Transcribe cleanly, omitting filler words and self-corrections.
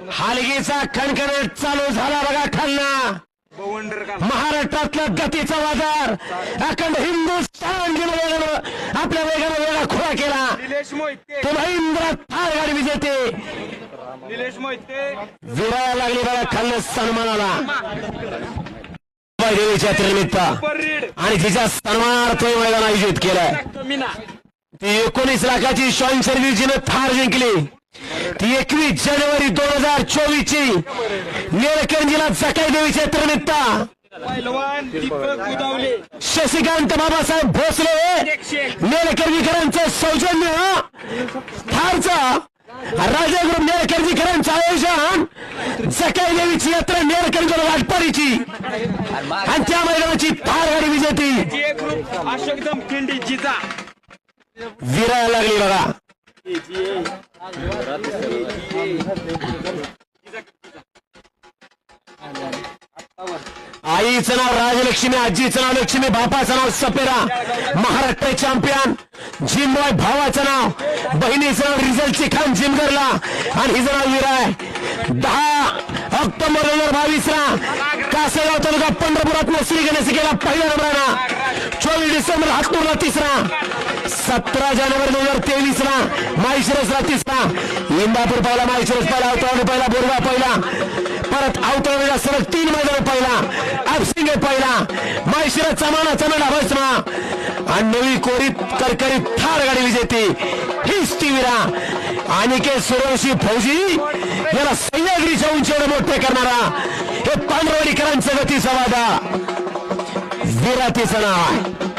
हालगीचा खणखणीत चालू झाला बघा खालना महाराष्ट्रातला गतीचा बाजार अखंड हिंदुस्थान आपल्या वेगाने वेगळा खुळा केला तो महेंद्र थार गाडी विजेते विरायला लागली बघा खालना सन्मानाला देवीच्या यात्रेनिमित्त आणि तिच्या सन्मानार्थ मैदान आयोजित केलंय ती 19 लाखाची शॉईन सर्व्हिसने थार जिंकली ती 21 जानेवारी 2024 ची निळकंठीला सकाळी देवीच्या यात्रेनिमित्त शशिकांत बाबासाहेब भोसले निळकंठीकरांचं सौजन्य थारचा राजा ग्रुप निळकंठीकरांचं आयोजन सकाळी देवीची यात्रा निळकंठीला वाटपारीची आणि त्या मैदानाची थार गाडी विजेती विरायला लागली बघा आईचं नाव राजलक्ष्मी आजीचं नाव लक्ष्मी बापाचं नाव सपेरा महाराष्ट्र चॅम्पियन जिमबॉय भावाचं नाव बहिणीचं नाव रिझल्टची खान जिमगरला आणि हिचं नाव विराय 10 ऑक्टोबर 2022 ला कासेगाव तालुका पंढरपुरात श्री गणेशिकेला पहिल्या नंबराला 24 डिसेंबर हातनूरला तिसरा 17 जानेवारी 2023 ला माळशिरसला तिसरा इंदापूर पहिला माळशिरस पहिला अवतरणी पहिला बोरगा पहिला परत अवतरणीला सलग 3 मैदान पहिला अपसिंगे पहिला माळशिरसचा मानाचा मेढा बसला आणि नवी कोरीत करकरीत थार गाडी विजेती हीच ती विरा अनिकेत सूर्यवंशी फौजी याला सह्याद्रीच्या उंचीवर मोठे करणारा हे पांढरवाडीकरांचं गतीचा वादा विरातीचं नाव आहे